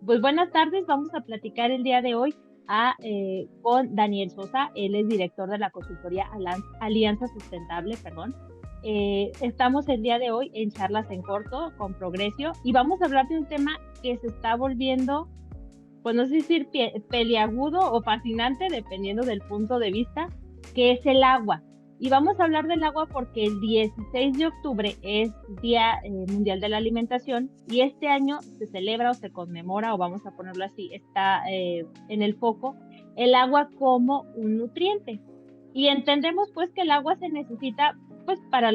Pues buenas tardes, vamos a platicar el día de hoy con Daniel Sosa, él es director de la consultoría Alianza Sustentable, perdón. Estamos el día de hoy en charlas en corto con Progresio y vamos a hablar de un tema que se está volviendo, pues no sé si decir peliagudo o fascinante, dependiendo del punto de vista, que es el agua. Y vamos a hablar del agua porque el 16 de octubre es Día Mundial de la Alimentación y este año se celebra o se conmemora, o vamos a ponerlo así, está en el foco, el agua como un nutriente. Y entendemos pues que el agua se necesita pues para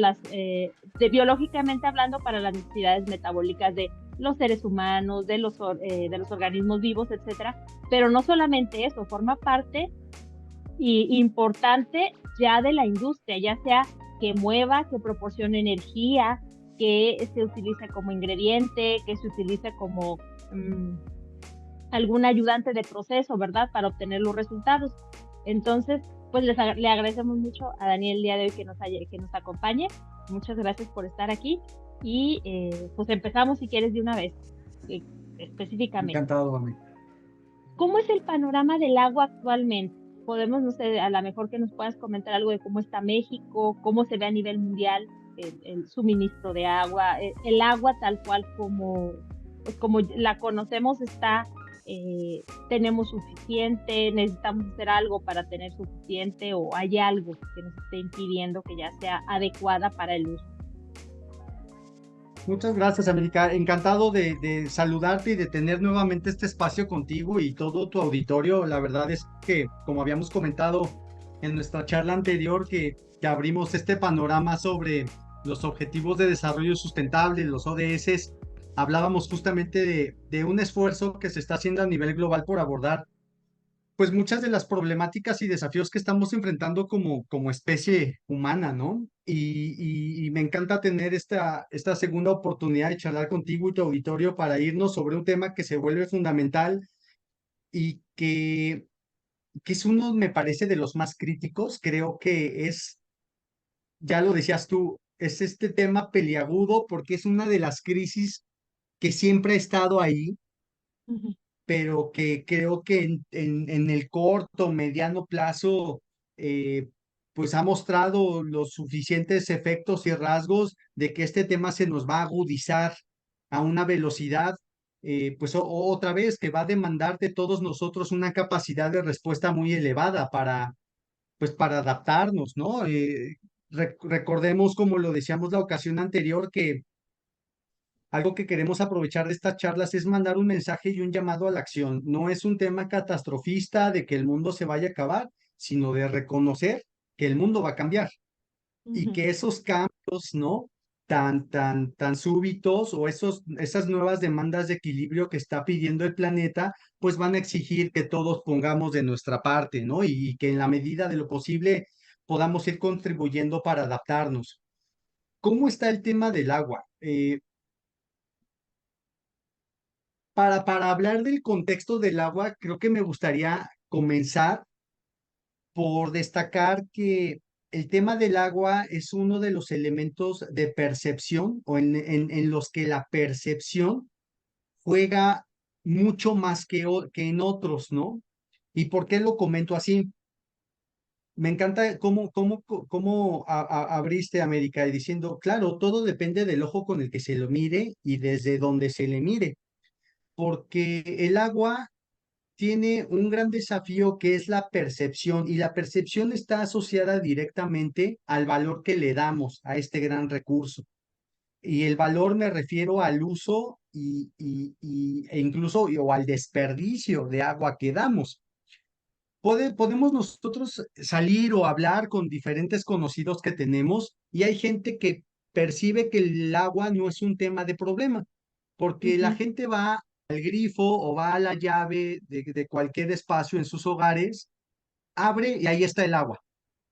biológicamente hablando, para las necesidades metabólicas de los seres humanos, de los organismos vivos, etcétera. Pero no solamente eso, forma parte importante ya de la industria, ya sea que mueva, que proporcione energía, que se utilice como ingrediente, que se utilice como mm, algún ayudante de proceso, ¿verdad? Para obtener los resultados. Entonces, pues le agradecemos mucho a Daniel el día de hoy que nos acompañe. Muchas gracias por estar aquí y pues empezamos si quieres de una vez, eh, específicamente. Encantado, Dani. ¿Cómo es el panorama del agua actualmente? Podemos, no sé, a lo mejor que nos puedas comentar algo de cómo está México, cómo se ve a nivel mundial el suministro de agua, el agua tal cual como, pues como la conocemos está, tenemos suficiente, necesitamos hacer algo para tener suficiente o hay algo que nos esté impidiendo que ya sea adecuada para el uso. Muchas gracias, América. Encantado de saludarte y de tener nuevamente este espacio contigo y todo tu auditorio. La verdad es que, como habíamos comentado en nuestra charla anterior, que abrimos este panorama sobre los Objetivos de Desarrollo Sustentable, los ODS, hablábamos justamente de un esfuerzo que se está haciendo a nivel global por abordar pues muchas de las problemáticas y desafíos que estamos enfrentando como especie humana, ¿no? Y me encanta tener esta segunda oportunidad de charlar contigo y tu auditorio para irnos sobre un tema que se vuelve fundamental y que es uno, me parece, de los más críticos. Creo que es, ya lo decías tú, es este tema peliagudo porque es una de las crisis que siempre ha estado ahí, Ujú, pero que creo que en el corto, mediano plazo, eh, pues ha mostrado los suficientes efectos y rasgos de que este tema se nos va a agudizar a una velocidad, pues otra vez que va a demandar de todos nosotros una capacidad de respuesta muy elevada pues para adaptarnos, ¿no? Recordemos, como lo decíamos la ocasión anterior, que algo que queremos aprovechar de estas charlas es mandar un mensaje y un llamado a la acción. No es un tema catastrofista de que el mundo se vaya a acabar, sino de reconocer que el mundo va a cambiar y ujú. que esos cambios, ¿no? Tan súbitos o esas nuevas demandas de equilibrio que está pidiendo el planeta, pues van a exigir que todos pongamos de nuestra parte, ¿no? Y que en la medida de lo posible podamos ir contribuyendo para adaptarnos. ¿Cómo está el tema del agua? Para hablar del contexto del agua, creo que me gustaría comenzar por destacar que el tema del agua es uno de los elementos de percepción o en los que la percepción juega mucho más que en otros, ¿no? ¿Y por qué lo comento así? Me encanta cómo abriste América y diciendo, claro, todo depende del ojo con el que se lo mire y desde donde se le mire, porque el agua tiene un gran desafío que es la percepción y la percepción está asociada directamente al valor que le damos a este gran recurso. Y el valor me refiero al uso e incluso o al desperdicio de agua que damos. Podemos nosotros salir o hablar con diferentes conocidos que tenemos y hay gente que percibe que el agua no es un tema de problema, porque la Ujú, gente va al grifo o va a la llave de cualquier espacio en sus hogares, abre y ahí está el agua,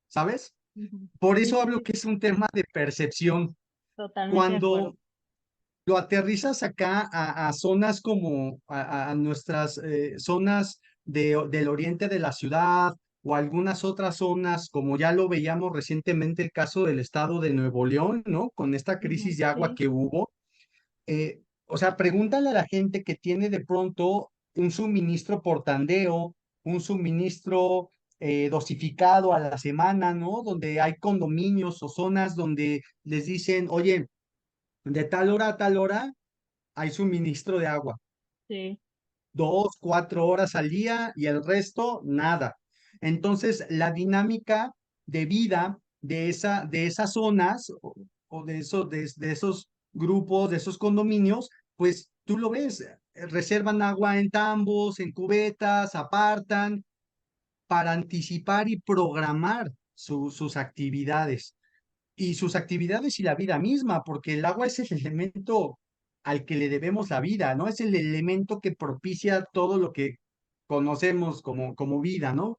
¿sabes? ujú. Por Sí, eso sí, hablo sí, que es un tema de percepción. totalmente de acuerdo. Cuando lo aterrizas acá a zonas como a nuestras zonas del oriente de la ciudad o algunas otras zonas, como ya lo veíamos recientemente el caso del estado de Nuevo León, ¿no? Con esta Ujú, crisis de agua sí. que hubo. o sea, pregúntale a la gente que tiene de pronto un suministro por tandeo, un suministro dosificado a la semana, ¿no? Donde hay condominios o zonas donde les dicen, oye, de tal hora a tal hora hay suministro de agua, Sí. 2, 4 horas al día y el resto nada. Entonces, la dinámica de vida de esas zonas o de esos grupos, de esos condominios, pues tú lo ves, reservan agua en tambos, en cubetas, apartan para anticipar y programar sus actividades y sus actividades y la vida misma, porque el agua es el elemento al que le debemos la vida, ¿no? Es el elemento que propicia todo lo que conocemos como vida, ¿no?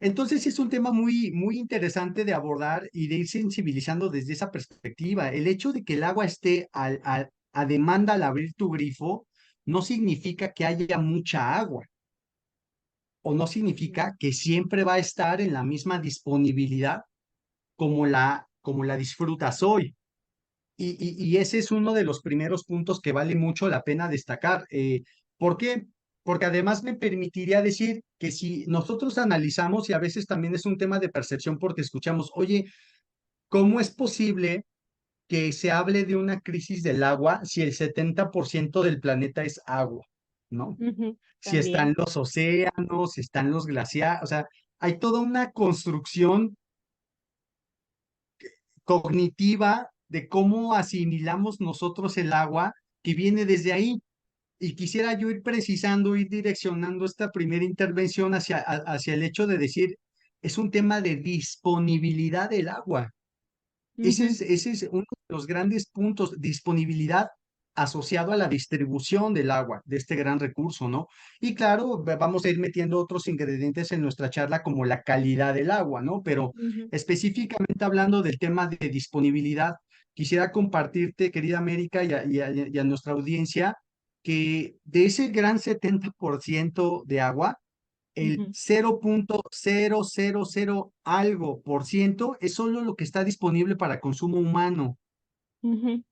Entonces sí es un tema muy, muy interesante de abordar y de ir sensibilizando desde esa perspectiva. El hecho de que el agua esté a demanda al abrir tu grifo no significa que haya mucha agua o no significa que siempre va a estar en la misma disponibilidad como la disfrutas hoy. Y ese es uno de los primeros puntos que vale mucho la pena destacar. ¿Por qué? Porque además me permitiría decir que si nosotros analizamos, y a veces también es un tema de percepción porque escuchamos, oye, ¿cómo es posible que se hable de una crisis del agua si el 70% del planeta es agua? ¿No? Ujú, Si también. están los océanos, si están los glaciares, o sea, hay toda una construcción cognitiva de cómo asimilamos nosotros el agua que viene desde ahí. Y quisiera yo ir precisando, ir direccionando esta primera intervención hacia el hecho de decir, es un tema de disponibilidad del agua. Ujú, Ese es uno de los grandes puntos, disponibilidad asociado a la distribución del agua, de este gran recurso, ¿no? Y claro, vamos a ir metiendo otros ingredientes en nuestra charla como la calidad del agua, ¿no? Pero ujú, específicamente hablando del tema de disponibilidad, quisiera compartirte, querida América, y a nuestra audiencia, que de ese gran 70% de agua, el ujú, 0,000 algo por ciento es solo lo que está disponible para consumo humano. ujú.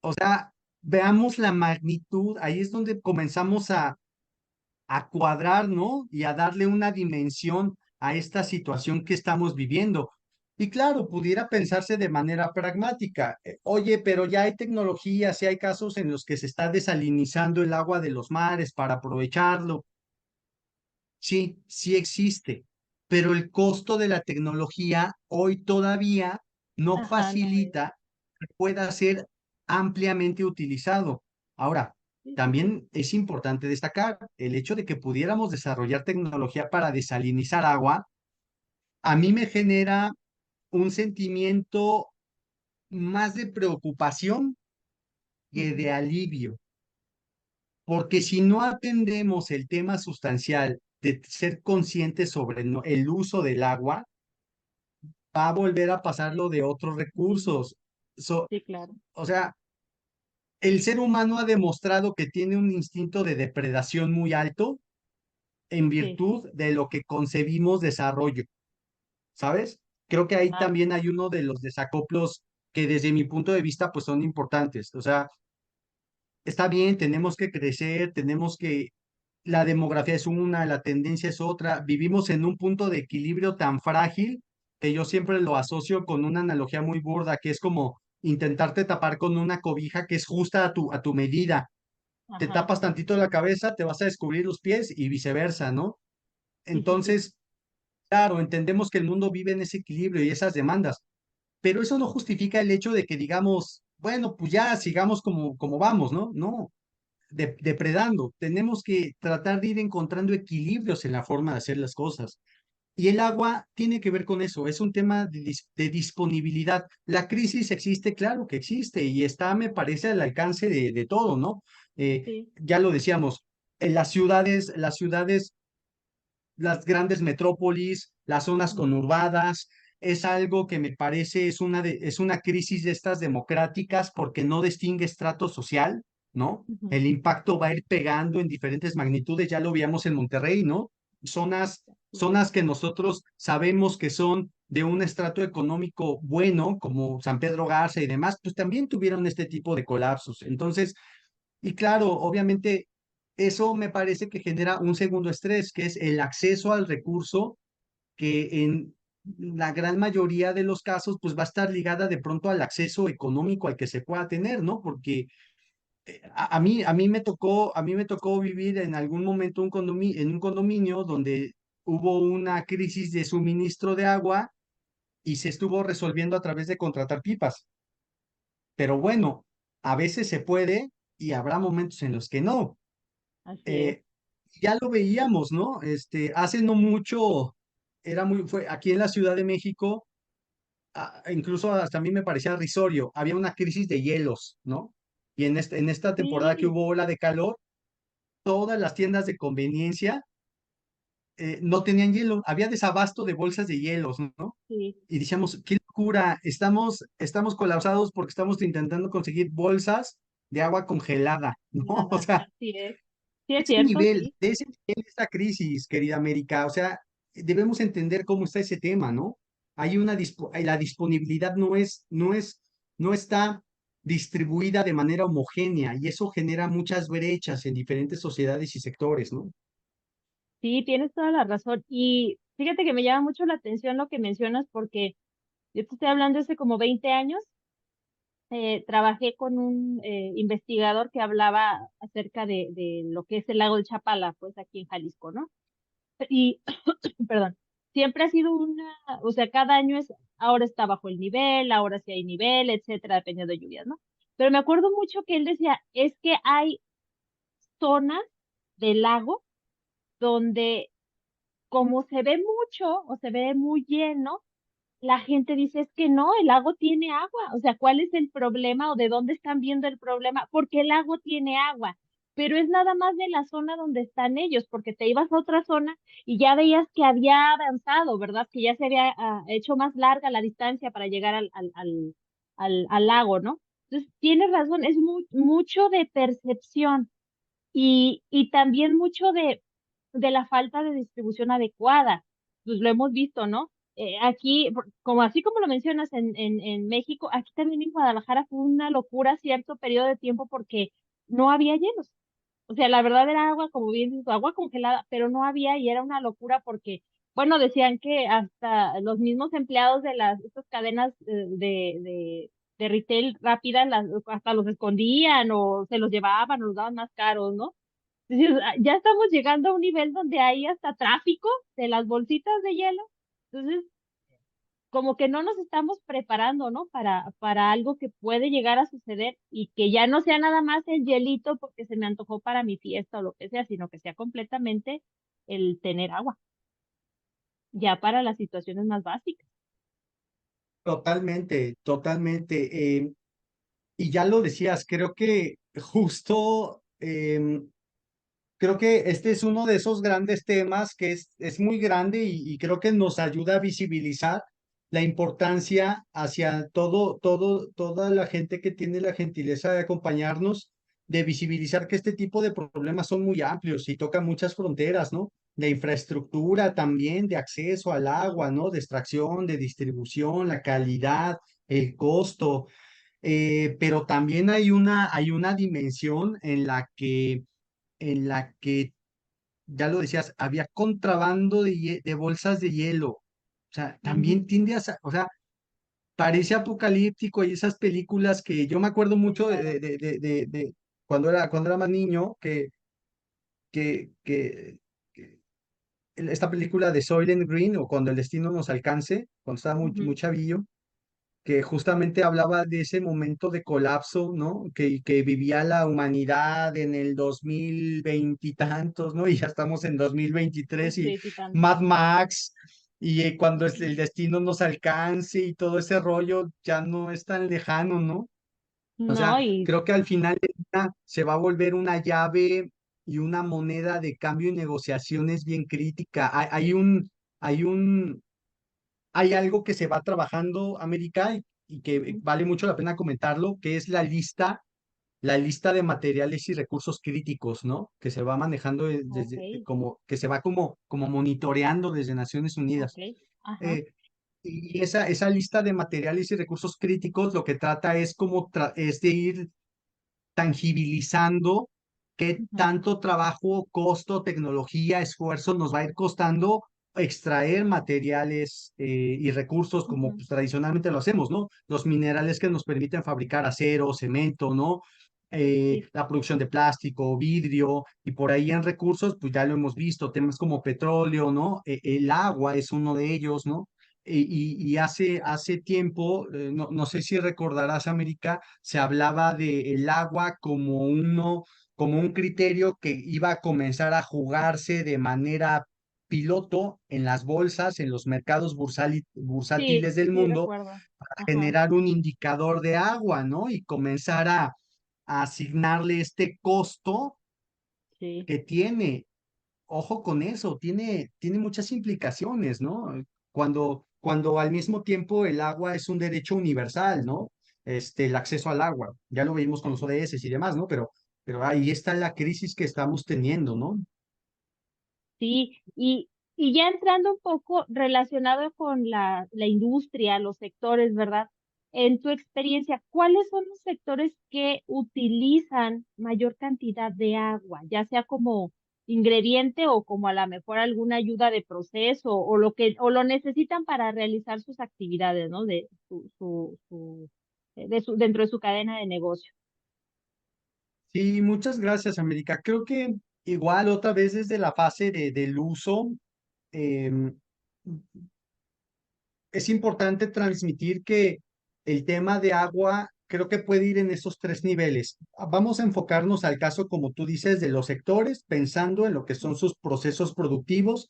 O sea, veamos la magnitud, ahí es donde comenzamos a cuadrar, ¿no? Y a darle una dimensión a esta situación que estamos viviendo. Y claro, pudiera pensarse de manera pragmática, oye, pero ya hay tecnologías y hay casos en los que se está desalinizando el agua de los mares para aprovecharlo. Sí, sí existe, pero el costo de la tecnología hoy todavía no Ajá, no es. facilita que pueda ser ampliamente utilizado. Ahora, Sí, sí, sí. también es importante destacar el hecho de que pudiéramos desarrollar tecnología para desalinizar agua, a mí me genera un sentimiento más de preocupación que Ujú, de alivio, porque si no atendemos el tema sustancial de ser conscientes sobre el uso del agua, va a volver a pasar lo de otros recursos. sí, claro. O sea, el ser humano ha demostrado que tiene un instinto de depredación muy alto en Sí. virtud de lo que concebimos desarrollo, ¿sabes? Creo que ahí Ah, también hay uno de los desacoplos que desde mi punto de vista pues son importantes. O sea, está bien, tenemos que crecer, tenemos que la demografía es una, la tendencia es otra. Vivimos en un punto de equilibrio tan frágil que yo siempre lo asocio con una analogía muy burda, que es como intentarte tapar con una cobija que es justa a tu medida. Te ajá. tapas tantito la cabeza, te vas a descubrir los pies y viceversa, ¿no? Sí, sí, sí. Entonces, claro, entendemos que el mundo vive en ese equilibrio y esas demandas, pero eso no justifica el hecho de que digamos, bueno, pues ya sigamos como vamos, ¿no? No, depredando. Tenemos que tratar de ir encontrando equilibrios en la forma de hacer las cosas. Y el agua tiene que ver con eso, es un tema de disponibilidad. La crisis existe, claro que existe, y está, me parece, al alcance de todo, ¿no? Sí. Ya lo decíamos, en las grandes metrópolis, las zonas Ujú, conurbadas, es algo que me parece es una crisis de estas democráticas porque no distingue estrato social, ¿no? ujú. El impacto va a ir pegando en diferentes magnitudes, ya lo veíamos en Monterrey, ¿no? Sí. Zonas que nosotros sabemos que son de un estrato económico bueno, como San Pedro Garza y demás, pues también tuvieron este tipo de colapsos. Entonces, Y claro, obviamente, eso me parece que genera un segundo estrés, que es el acceso al recurso, que en la gran mayoría de los casos, pues va a estar ligada de pronto al acceso económico al que se pueda tener, ¿no? Porque a mí me tocó vivir en algún momento en un condominio donde hubo una crisis de suministro de agua y se estuvo resolviendo a través de contratar pipas. Pero bueno, a veces se puede y habrá momentos en los que no. Así es. Eh, ya lo veíamos, ¿no? Hace no mucho, fue aquí en la Ciudad de México, incluso hasta a mí me parecía risorio, había una crisis de hielos, ¿no? Y en esta temporada que Sí, hubo ola de calor, todas las tiendas de conveniencia no tenían hielo, había desabasto de bolsas de hielos, ¿no? sí, Y decíamos, qué locura, estamos colapsados porque estamos intentando conseguir bolsas de agua congelada, ¿no? O nada, sea, así es. Sí, es cierto, sí. de ese nivel esta crisis, querida América, o sea, debemos entender cómo está ese tema, ¿no? La disponibilidad no está distribuida de manera homogénea y eso genera muchas brechas en diferentes sociedades y sectores, ¿no? Sí, tienes toda la razón. Y fíjate que me llama mucho la atención lo que mencionas porque yo te estoy hablando hace como 20 años. Trabajé con un investigador que hablaba acerca de lo que es el lago de Chapala, pues aquí en Jalisco, ¿no? Y, perdón, siempre ha sido o sea, cada año ahora está bajo el nivel, ahora sí hay nivel, etcétera, dependiendo de lluvias, ¿no? Pero me acuerdo mucho que él decía, es que hay zonas del lago donde como se ve mucho o se ve muy lleno, la gente dice, es que no, el lago tiene agua. O sea, ¿cuál es el problema o de dónde están viendo el problema? Porque el lago tiene agua, pero es nada más de la zona donde están ellos, porque te ibas a otra zona y ya veías que había avanzado, ¿verdad? Que ya se había hecho más larga la distancia para llegar al lago, ¿no? Entonces, tienes razón, es mucho de percepción y también mucho de la falta de distribución adecuada. Pues lo hemos visto, ¿no? Aquí, como así como lo mencionas en México, aquí también en Guadalajara fue una locura cierto periodo de tiempo porque no había hielos. O sea, la verdad era agua, como bien dices, agua congelada, pero no había y era una locura porque, bueno, decían que hasta los mismos empleados de estas cadenas de retail rápida, hasta los escondían o se los llevaban o los daban más caros, ¿no? Entonces, ya estamos llegando a un nivel donde hay hasta tráfico de las bolsitas de hielo. Entonces, como que no nos estamos preparando, ¿no? Para algo que puede llegar a suceder y que ya no sea nada más el hielito porque se me antojó para mi fiesta o lo que sea, sino que sea completamente el tener agua, ya para las situaciones más básicas. Totalmente, totalmente. Y ya lo decías, creo que justo, creo que este es uno de esos grandes temas que es muy grande y creo que nos ayuda a visibilizar la importancia hacia toda la gente que tiene la gentileza de acompañarnos, de visibilizar que este tipo de problemas son muy amplios y tocan muchas fronteras, ¿no? De infraestructura también, de acceso al agua, ¿no? De extracción, de distribución, la calidad, el costo, pero también hay una dimensión en la que, ya lo decías, había contrabando de bolsas de hielo. O sea, Ujú, también o sea, parece apocalíptico y esas películas que yo me acuerdo sí, mucho claro. de cuando era más niño, que esta película de Soylent Green o Cuando el destino nos alcance, cuando estaba Ujú, muy chavillo, que justamente hablaba de ese momento de colapso, ¿no? Que vivía la humanidad en el 2020 y tantos, ¿no? Y ya estamos en 2023 y sí, tanto. Mad Max, y cuando el destino nos alcance y todo ese rollo ya no es tan lejano, ¿no? O No, sea, creo que al final del día se va a volver una llave y una moneda de cambio y negociaciones bien crítica. Hay algo que se va trabajando, América, y que ujú, vale mucho la pena comentarlo, que es la lista de materiales y recursos críticos, ¿no? Que se va manejando ok, que se va como monitoreando desde Naciones ok, Unidas. ajá, Eh, y esa lista de materiales y recursos críticos lo que trata es es de ir tangibilizando qué Ujú, tanto trabajo, costo, tecnología, esfuerzo nos va a ir costando extraer materiales y recursos como ujú. pues, tradicionalmente lo hacemos, ¿no? Los minerales que nos permiten fabricar acero, cemento, ¿no? Sí, La producción de plástico, vidrio, y por ahí en recursos, pues ya lo hemos visto, temas como petróleo, ¿no? El agua es uno de ellos, ¿no? Y hace tiempo, no sé si recordarás, América, se hablaba de el agua como un criterio que iba a comenzar a jugarse de manera piloto en las bolsas, en los mercados sí, bursátiles del sí, mundo, recuerdo. para Ajá, generar un indicador de agua, ¿no? Y comenzar a asignarle este costo sí. que tiene. Ojo con eso, tiene muchas implicaciones, ¿no? Cuando al mismo tiempo el agua es un derecho universal, ¿no? El acceso al agua, ya lo vimos con los ODS y demás, ¿no? Pero ahí está la crisis que estamos teniendo, ¿no? Sí, y ya entrando un poco relacionado con la industria, los sectores, ¿verdad? En tu experiencia, ¿cuáles son los sectores que utilizan mayor cantidad de agua, ya sea como ingrediente o como a la mejor alguna ayuda de proceso o lo necesitan para realizar sus actividades, ¿no? De dentro de su cadena de negocio. Sí, muchas gracias, América. Creo que igual otra vez desde la fase del uso, em, es importante transmitir que el tema de agua creo que puede ir en esos tres niveles. Vamos a enfocarnos al caso, como tú dices, de los sectores, pensando en lo que son sus procesos productivos,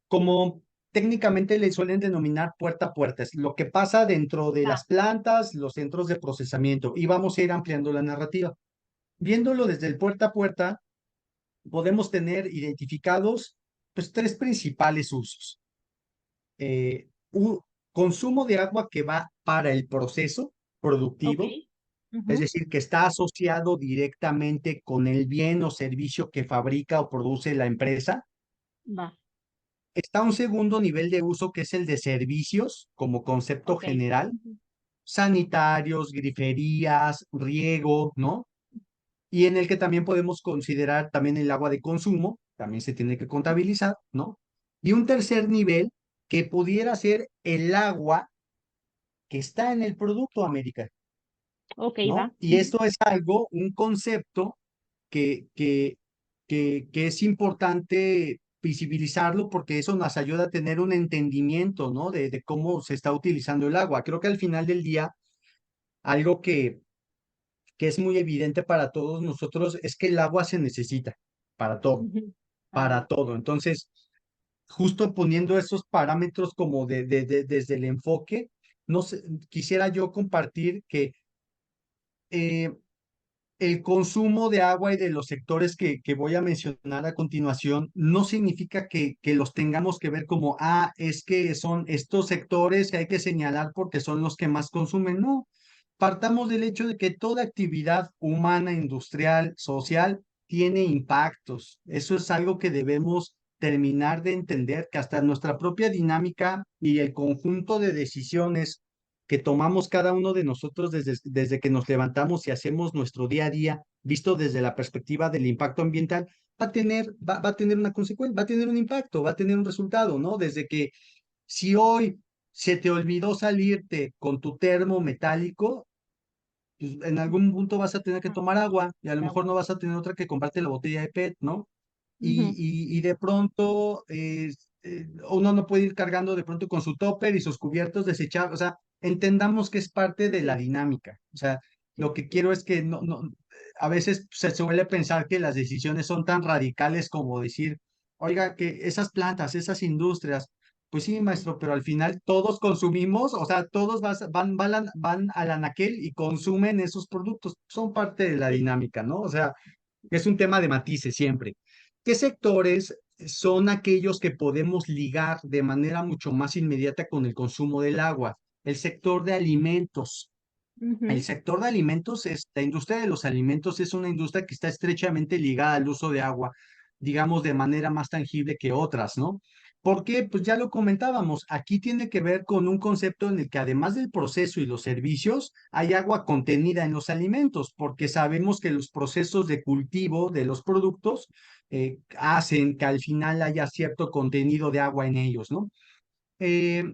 como técnicamente le suelen denominar puerta a puerta, es lo que pasa dentro de Va, las plantas, los centros de procesamiento, y vamos a ir ampliando la narrativa. Viéndolo desde el puerta a puerta, podemos tener identificados pues tres principales usos. Un consumo de agua que va para el proceso ok. productivo, es Ujú, decir, que está asociado directamente con el bien o servicio que fabrica o produce la empresa. va, Está un segundo nivel de uso que es el de servicios como concepto ok. general, Ujú, sanitarios, griferías, riego, ¿no? Y en el que también podemos considerar también el agua de consumo, también se tiene que contabilizar, ¿no? Y un tercer nivel que pudiera ser el agua que está en el producto, América, ok, va. ¿no? Y Ujú, esto es algo, un concepto que, que, que es importante visibilizarlo porque eso nos ayuda a tener un entendimiento, ¿no? De cómo se está utilizando el agua. Creo que al final del día, algo que es muy evidente para todos nosotros es que el agua se necesita para todo, ujú. para Ajá. todo. Entonces, justo poniendo esos parámetros como desde el enfoque, no sé, quisiera yo compartir que eh, el consumo de agua y de los sectores que voy a mencionar a continuación no significa que los tengamos que ver como, es que son estos sectores que hay que señalar porque son los que más consumen. No, partamos del hecho de que toda actividad humana, industrial, social, tiene impactos. Eso es algo que debemos terminar de entender, que hasta nuestra propia dinámica y el conjunto de decisiones que tomamos cada uno de nosotros desde que nos levantamos y hacemos nuestro día a día, visto desde la perspectiva del impacto ambiental, va a tener una consecuencia, va a tener un impacto, va a tener un resultado, ¿no? Desde que si hoy se te olvidó salirte con tu termo metálico, pues en algún punto vas a tener que Ah, tomar agua y a lo de mejor agua. no vas a tener otra que comprarte la botella de PET, ¿no? Ujú, Y de pronto uno no puede ir cargando de pronto con su topper y sus cubiertos desechables, o sea, entendamos que es parte de la sí, dinámica, o sea, lo sí, que sí. quiero es que a veces se suele pensar que las decisiones son tan radicales como decir, oiga, que esas plantas, esas industrias, pues sí, maestro, pero al final todos consumimos, o sea, todos van al anaquel y consumen esos productos, son parte de la Sí. dinámica, ¿no? O sea, es un tema de matices siempre. ¿Qué sectores son aquellos que podemos ligar de manera mucho más inmediata con el consumo del agua? El sector de alimentos. El Ujú, sector de alimentos la industria de los alimentos es una industria que está estrechamente ligada al uso de agua, digamos, de manera más tangible que otras, ¿no? Porque, pues ya lo comentábamos, aquí tiene que ver con un concepto en el que además del proceso y los servicios, hay agua contenida en los alimentos, porque sabemos que los procesos de cultivo de los productos hacen que al final haya cierto contenido de agua en ellos, ¿no? Eh,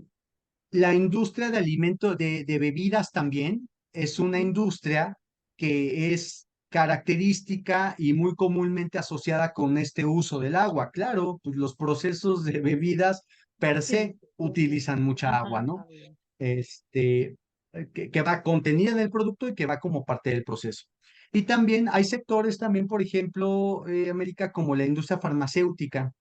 la industria de alimentos, de bebidas también, es una industria que es característica y muy comúnmente asociada con este uso del agua. Claro, pues los procesos de bebidas per Sí, se utilizan mucha agua, ajá, ¿no? sabía. Este, que va contenida en el producto y que va como parte del proceso. Y también hay sectores también, por ejemplo, América, como la industria farmacéutica,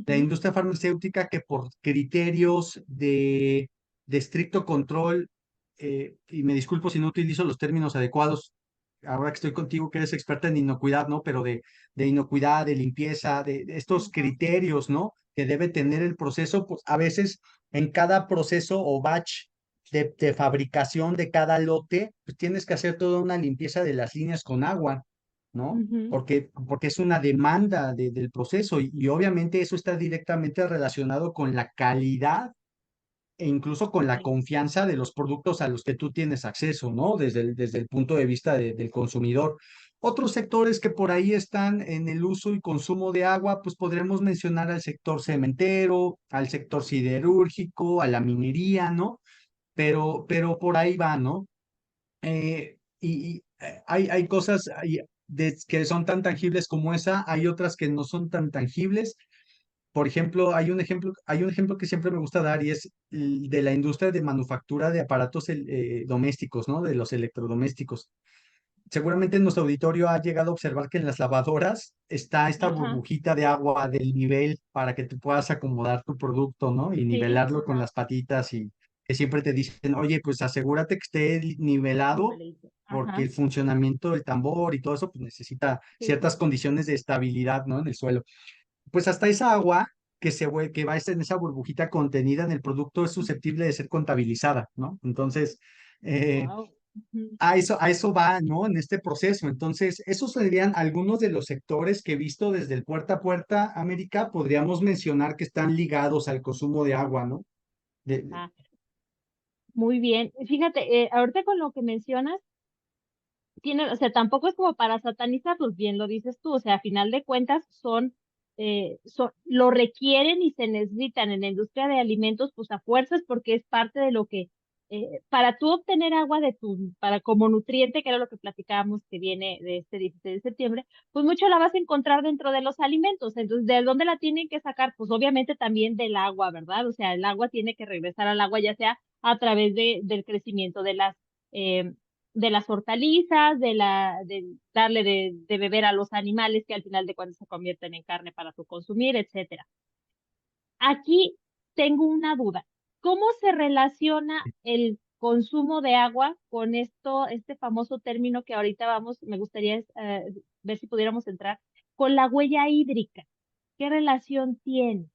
la Ujú, industria farmacéutica que por criterios de estricto control, y me disculpo si no utilizo los términos adecuados, ahora que estoy contigo, que eres experta en inocuidad, ¿no? Pero de inocuidad, de limpieza, de estos ajá, criterios, ¿no? Que debe tener el proceso, pues a veces en cada proceso o batch de fabricación de cada lote, pues tienes que hacer toda una limpieza de las líneas con agua, ¿no? ujú, Porque es una demanda del proceso y obviamente eso está directamente relacionado con la calidad e incluso con la sí. confianza de los productos a los que tú tienes acceso, ¿no? Desde el punto de vista del consumidor. Otros sectores que por ahí están en el uso y consumo de agua, pues podremos mencionar al sector cementero, al sector siderúrgico, a la minería, ¿no? Pero por ahí va, ¿no? Hay cosas que son tan tangibles como esa, hay otras que no son tan tangibles. Por ejemplo, hay un ejemplo que siempre me gusta dar y es el de la industria de manufactura de aparatos domésticos, ¿no? De los electrodomésticos. Seguramente en nuestro auditorio ha llegado a observar que en las lavadoras está esta Ajá, burbujita de agua del nivel para que tú puedas acomodar tu producto, ¿no? Y sí, nivelarlo con ajá, las patitas y que siempre te dicen, oye, pues asegúrate que esté nivelado igualito. porque Ajá, el funcionamiento del tambor y todo eso pues necesita sí, ciertas condiciones de estabilidad, ¿no? En el suelo. Pues hasta esa agua que va a estar en esa burbujita contenida en el producto es susceptible de ser contabilizada, ¿no? Entonces, eh, wow. a eso va, ¿no? En este proceso. Entonces, esos serían algunos de los sectores que he visto desde el puerta a puerta, América, podríamos mencionar que están ligados al consumo de agua, ¿no? De- Muy bien. Fíjate, ahorita con lo que mencionas, tiene, o sea, tampoco es como para satanizarlos, bien lo dices tú, o sea, a final de cuentas lo requieren y se necesitan en la industria de alimentos, pues a fuerzas, porque es parte de lo que, para tú obtener agua para como nutriente, que era lo que platicábamos que viene de este 16 de septiembre, pues mucho la vas a encontrar dentro de los alimentos. Entonces, ¿de dónde la tienen que sacar? Pues obviamente también del agua, ¿verdad? O sea, el agua tiene que regresar al agua, ya sea a través del crecimiento eh, de las hortalizas, de darle de beber a los animales que al final de cuentas se convierten en carne para tu consumir, etcétera. Aquí tengo una duda. ¿Cómo se relaciona el consumo de agua con este famoso término que ahorita me gustaría ver si pudiéramos entrar, con la huella hídrica? ¿Qué relación tiene?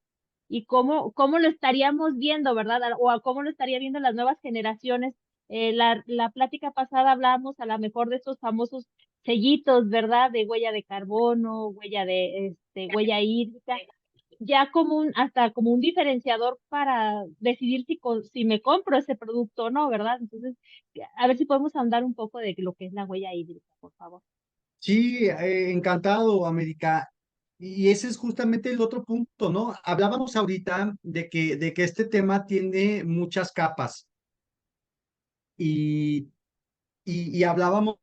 Y cómo lo estaríamos viendo, ¿verdad? O a cómo lo estaría viendo las nuevas generaciones. La plática pasada hablábamos a lo mejor de estos famosos sellitos, ¿verdad? De huella de carbono, huella hídrica, ya hasta como un diferenciador para decidir si me compro ese producto o no, ¿verdad? Entonces, a ver si podemos ahondar un poco de lo que es la huella hídrica, por favor. Sí, encantado, América. Y ese es justamente el otro punto, ¿no? Hablábamos ahorita de que este tema tiene muchas capas y, y hablábamos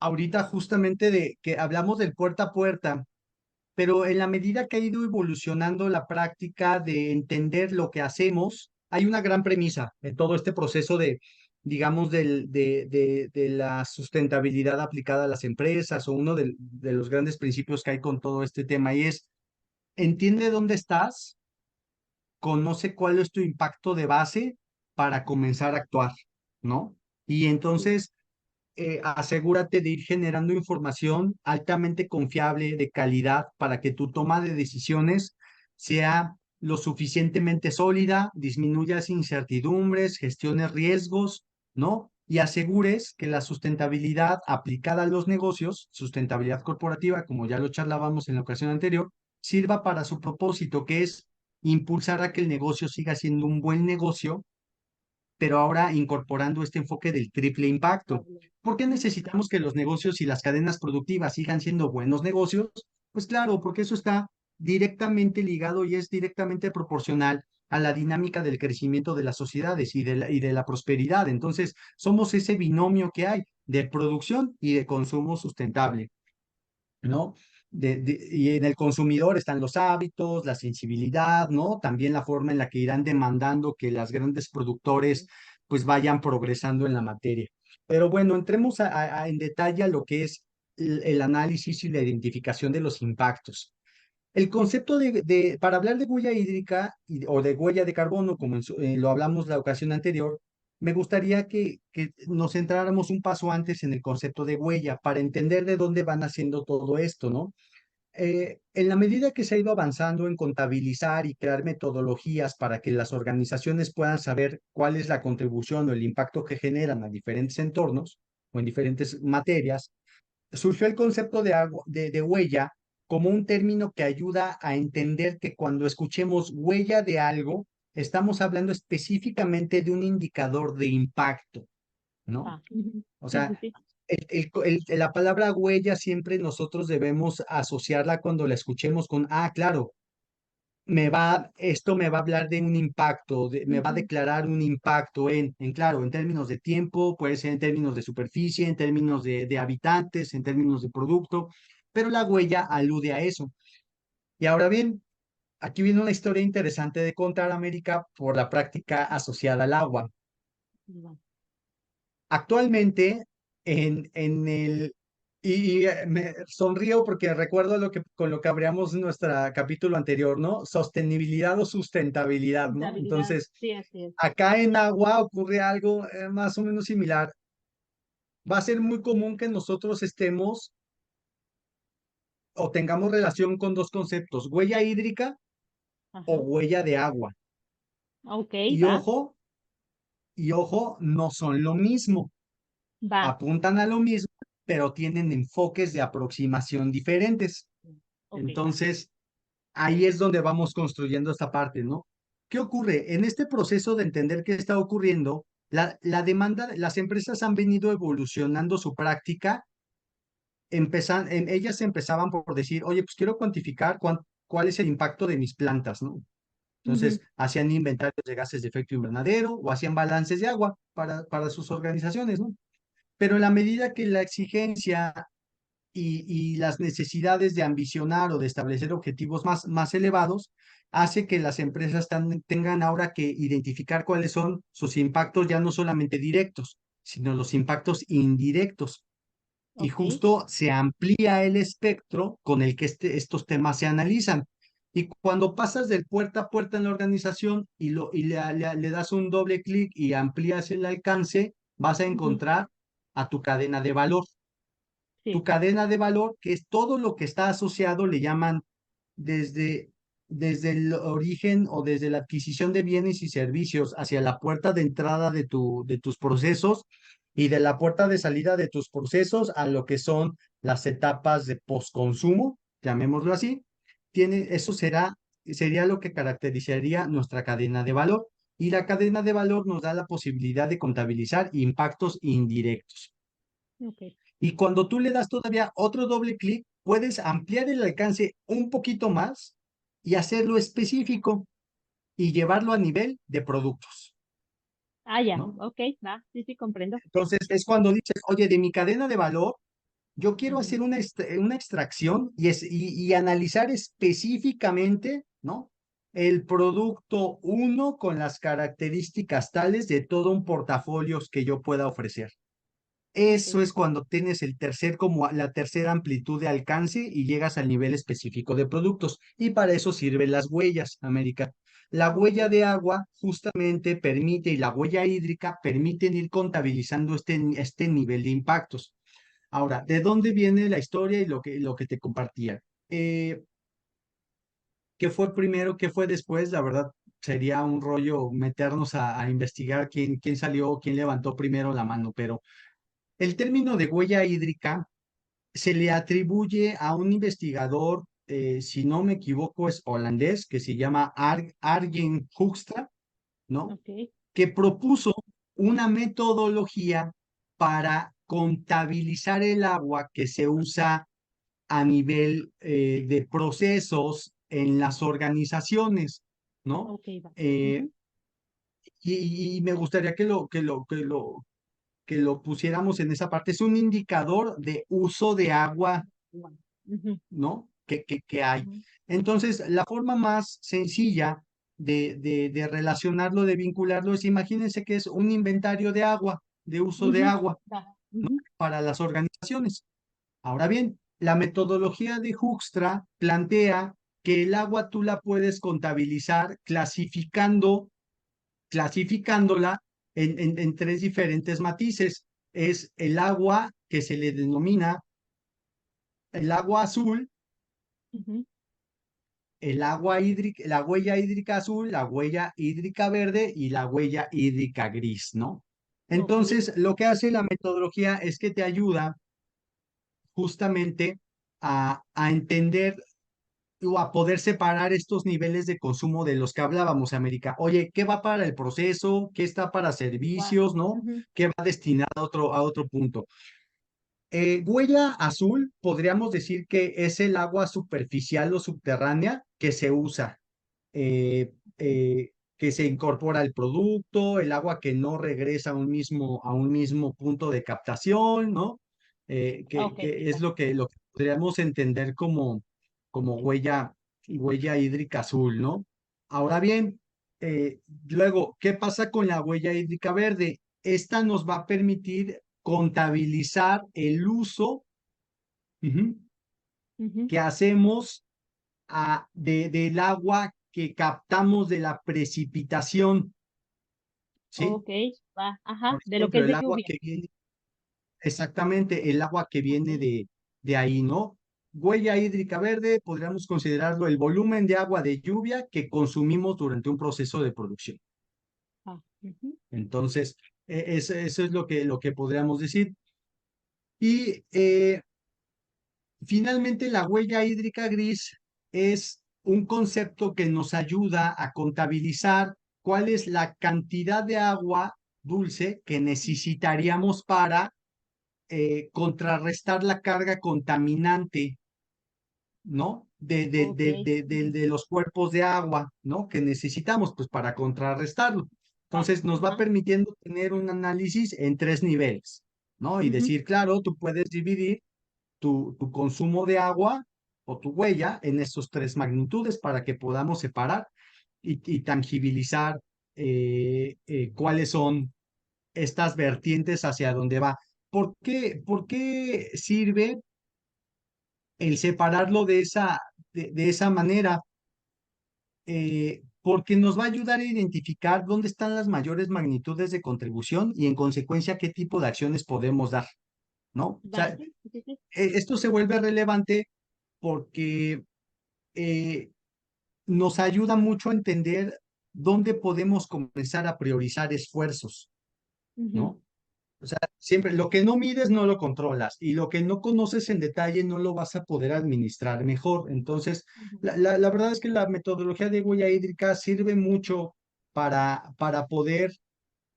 ahorita justamente de que hablamos del puerta a puerta, pero en la medida que ha ido evolucionando la práctica de entender lo que hacemos, hay una gran premisa en todo este proceso digamos, de la sustentabilidad aplicada a las empresas, o uno de los grandes principios que hay con todo este tema, y es, entiende dónde estás, conoce cuál es tu impacto de base para comenzar a actuar, ¿no? Y Sí. entonces asegúrate de ir generando información altamente confiable, de calidad, para que tu toma de decisiones sea lo suficientemente sólida, disminuyas incertidumbres, gestiones riesgos, ¿no? Y asegures que la sustentabilidad aplicada a los negocios, sustentabilidad corporativa, como ya lo charlábamos en la ocasión anterior, sirva para su propósito, que es impulsar a que el negocio siga siendo un buen negocio, pero ahora incorporando este enfoque del triple impacto. ¿Por qué Ujú. necesitamos que los negocios y las cadenas productivas sigan siendo buenos negocios? Pues claro, porque eso está directamente ligado y es directamente proporcional a la dinámica del crecimiento de las sociedades y de la prosperidad. Entonces, somos ese binomio que hay de producción y de consumo sustentable, ¿no? Y en el consumidor están los hábitos, la sensibilidad, ¿no? También la forma en la que irán demandando que las grandes productores pues vayan progresando en la materia. Pero bueno, entremos en detalle a lo que es el análisis y la identificación de los impactos. El concepto para hablar de huella hídrica o de huella de carbono, como lo hablamos la ocasión anterior, me gustaría que nos centráramos un paso antes en el concepto de huella para entender de dónde van haciendo todo esto, ¿no? En la medida que se ha ido avanzando en contabilizar y crear metodologías para que las organizaciones puedan saber cuál es la contribución o el impacto que generan a diferentes entornos o en diferentes materias, surgió el concepto de huella como un término que ayuda a entender que cuando escuchemos huella de algo, estamos hablando específicamente de un indicador de impacto, ¿no? Ah, ujú. O Sí, sí, sea, sí. la palabra huella siempre nosotros debemos asociarla cuando la escuchemos con, ah, claro, esto me va a hablar de un impacto, me va a Ujú. declarar un impacto claro, en términos de tiempo, puede ser en términos de superficie, en términos de habitantes, en términos de producto, pero la huella alude a eso. Y ahora bien, aquí viene una historia interesante de contar, América, por la práctica asociada al agua. Va. Actualmente, en el, me sonrío porque recuerdo con lo que abríamos nuestro capítulo anterior, ¿no? Sostenibilidad o sustentabilidad, ¿no? Contabilidad. Entonces, Sí, así es. acá en agua ocurre algo más o menos similar. Va a ser muy común que nosotros estemos o tengamos relación con dos conceptos, huella hídrica o Ajá. huella de agua. Ok, Y va, ojo, y ojo, no son lo mismo. va. Apuntan a lo mismo, pero tienen enfoques de aproximación diferentes. Ok, va. Entonces, ahí es donde vamos construyendo esta parte, ¿no? ¿Qué ocurre? En este proceso de entender qué está ocurriendo, la demanda, las empresas han venido evolucionando su práctica, ellas empezaban por decir, oye, pues quiero cuantificar cuál es el impacto de mis plantas, ¿no? Ujú. Entonces, hacían inventarios de gases de efecto invernadero o hacían balances de agua para sus organizaciones, ¿no? Pero en la medida que la exigencia y las necesidades de ambicionar o de establecer objetivos más elevados, hace que las empresas tengan ahora que identificar cuáles son sus impactos ya no solamente directos, sino los impactos indirectos. Y Ok. justo se amplía el espectro con el que estos temas se analizan. Y cuando pasas del puerta a puerta en la organización le das un doble clic y amplías el alcance, vas a Ujú. encontrar a tu cadena de valor. Tu Sí. cadena de valor, que es todo lo que está asociado, le llaman desde, desde el origen o desde la adquisición de bienes y servicios hacia la puerta de entrada de tus procesos y de la puerta de salida de tus procesos a lo que son las etapas de postconsumo, llamémoslo así. Eso sería lo que caracterizaría nuestra cadena de valor. Y la cadena de valor nos da la posibilidad de contabilizar impactos indirectos. Ok. Y cuando tú le das todavía otro doble clic, puedes ampliar el alcance un poquito más y hacerlo específico y llevarlo a nivel de productos, Ah, ya. ¿no? Ok, va. Sí, sí, comprendo. Entonces es cuando dices, oye, de mi cadena de valor, yo quiero Ujú. hacer una extracción y analizar específicamente, ¿no? El producto uno con las características tales de todo un portafolio que yo pueda ofrecer. Ok. Eso es cuando tienes como la tercera amplitud de alcance y llegas al nivel específico de productos. Y para eso sirven las huellas, América. La Ok. huella de agua justamente permite, y la huella hídrica permiten ir contabilizando este nivel de impactos. Ahora, ¿de dónde viene la historia y lo que te compartía? ¿Qué fue primero, qué fue después? La verdad, sería un rollo meternos a investigar quién salió, quién levantó primero la mano, pero el término de huella hídrica se le atribuye a un investigador si no me equivoco, es holandés, que se llama Arjen Hoekstra, ¿no? Ok, Que propuso una metodología para contabilizar el agua que se usa a nivel de procesos en las organizaciones, ¿no? ok, va. Eh, Ujú. y me gustaría que lo pusiéramos en esa parte. Es un indicador de uso de agua, Bueno, ujú, ¿no? Que hay. ujú. Entonces, la forma más sencilla de relacionarlo, de vincularlo, es imagínense que es un inventario de agua, de uso de Ujú, agua va. Ujú. para las organizaciones. Ahora bien, la metodología de Hoekstra plantea que el agua tú la puedes contabilizar clasificándola en tres diferentes matices. Es el agua que se le denomina el agua azul, Ujú. el agua hídrica, la huella hídrica azul, la huella hídrica verde y la huella hídrica gris, ¿no? Ok, Entonces, lo que hace la metodología es que te ayuda justamente a entender o a poder separar estos niveles de consumo de los que hablábamos, América. Oye, ¿qué va para el proceso? ¿Qué está para va. servicios? ¿No? Ujú. ¿Qué va destinado a otro punto? Huella azul, podríamos decir que es el agua superficial o subterránea que se usa, que se incorpora al producto, el agua que no regresa a un mismo punto de captación, ¿no? Ok, Que es va. lo que podríamos entender como huella hídrica azul, ¿no? Ahora bien, luego, ¿qué pasa con la huella hídrica verde? Esta nos va a permitir contabilizar el uso, ujú, Ujú. que hacemos del agua que captamos de la precipitación, ¿sí? Ok, va. Ajá, Por de lo que ejemplo, es el de agua lluvia. que viene, exactamente, el agua que Ok, viene de ahí, ¿no? Huella hídrica verde, podríamos considerarlo el volumen de agua de lluvia que consumimos durante un proceso de producción. ah, ujú. Entonces, eso es lo que podríamos decir. Y finalmente, la huella hídrica gris es un concepto que nos ayuda a contabilizar cuál es la cantidad de agua dulce que necesitaríamos para contrarrestar la carga contaminante, ¿no? Ok, ujú. De los cuerpos de agua, ¿no? Que necesitamos, pues, para contrarrestarlo. Va. Entonces, nos va Ajá. permitiendo tener un análisis en tres niveles, ¿no? Y Ujú, decir, claro, tú puedes dividir tu consumo de agua o tu huella en estos tres magnitudes para que podamos separar y tangibilizar cuáles son estas vertientes hacia dónde va. Por qué sirve el separarlo de esa manera? Porque nos va a ayudar a identificar dónde están las mayores magnitudes de contribución y en consecuencia qué tipo de acciones podemos dar, ¿no? O va. sea, Sí, sí, sí. esto se vuelve relevante porque nos ayuda mucho a entender dónde podemos comenzar a priorizar esfuerzos, Ujú, ¿no? O sea, siempre lo que no mides no lo controlas y lo que no conoces en detalle no lo vas a poder administrar mejor. Entonces, ujú. la verdad es que la metodología de huella hídrica sirve mucho para poder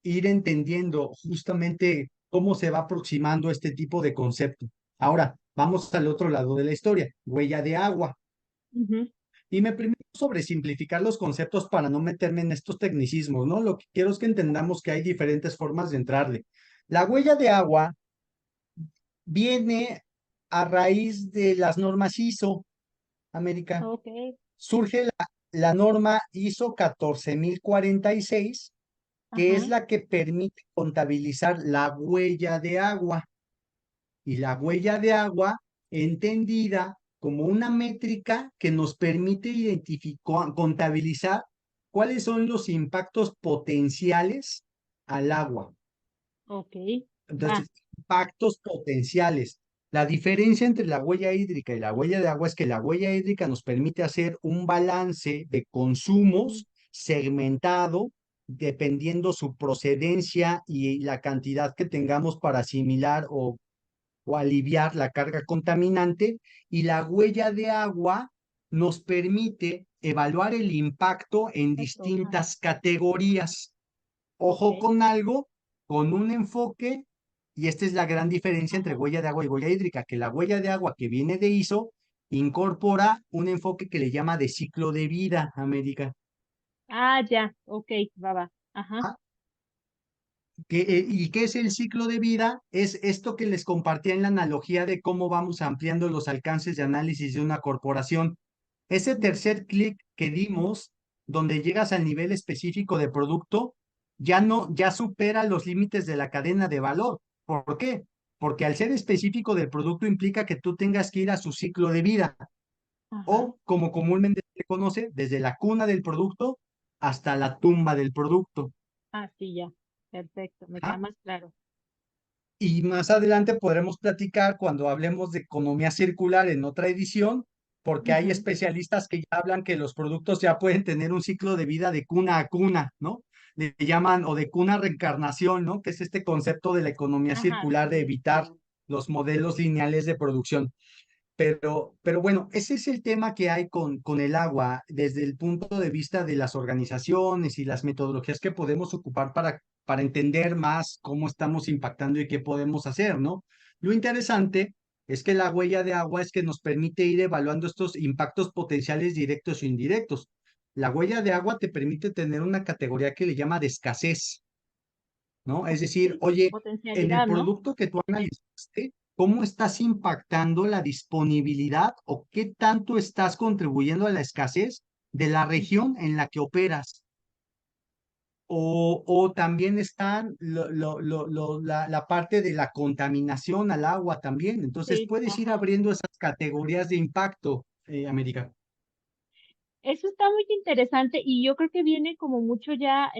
ir entendiendo justamente cómo se va aproximando este tipo de concepto. Ahora, vamos al otro lado de la historia, huella de agua. Ujú. Y me permito sobresimplificar los conceptos para no meterme en estos tecnicismos, ¿no? Lo que quiero es que entendamos que hay diferentes formas de entrarle. La huella de agua viene a raíz de las normas ISO, América. Ok, Surge la norma ISO 14046, que es ajá. la que permite contabilizar la huella de agua. Y la huella de agua entendida como una métrica que nos permite identificar, contabilizar cuáles son los impactos potenciales al agua. Ok, va. Entonces, impactos potenciales. La diferencia entre la huella hídrica y la huella de agua es que la huella hídrica nos permite hacer un balance de Ujú. consumos segmentado dependiendo su procedencia y la cantidad que tengamos para asimilar o aliviar la carga contaminante, y la huella de agua nos permite evaluar el impacto en Perfecto. Ajá. distintas categorías. Ojo Ok. con algo, con un enfoque, y esta es la gran diferencia entre Ajá. huella de agua y huella hídrica, que la huella de agua que viene de ISO incorpora un enfoque que le llama de ciclo de vida, América. Ah, ya. Ok, va. Ajá. ¿Ah? ¿Y qué es el ciclo de vida? Es esto que les compartía en la analogía de cómo vamos ampliando los alcances de análisis de una corporación. Ese Mm. tercer clic que dimos, donde llegas al nivel específico de producto, ya no, ya supera los límites de la cadena de valor. ¿Por qué? Porque al ser específico del producto implica que tú tengas que ir a su ciclo de vida, Ajá. o como comúnmente se conoce, desde la cuna del producto hasta la tumba del producto. Ah, sí, ya. Perfecto. Me queda ¿Ah? más claro. Y más adelante podremos platicar cuando hablemos de economía circular en otra edición, porque hay Ujú. especialistas que ya hablan que los productos ya pueden tener un ciclo de vida de cuna a cuna, ¿no? Le llaman o de cuna a reencarnación, ¿no? Que es este concepto de la economía Ajá, circular de sí. evitar los modelos lineales de producción. Pero bueno, ese es el tema que hay con el agua desde el punto de vista de las organizaciones y las metodologías que podemos ocupar para entender más cómo estamos impactando y qué podemos hacer, ¿no? Lo interesante es que la huella de agua es que nos permite ir evaluando estos impactos potenciales directos o indirectos. La huella de agua te permite tener una categoría que le llama de escasez, ¿no? Es decir, Sí, oye, en el potencialidad, ¿no? producto que tú analizaste, ¿cómo estás impactando la disponibilidad o qué tanto estás contribuyendo a la escasez de la Ujú. región en la que operas? O también están la parte de la contaminación al agua también. Entonces, Sí, puedes ir ajá. abriendo esas categorías de impacto, América. Eso está muy interesante y yo creo que viene como mucho ya,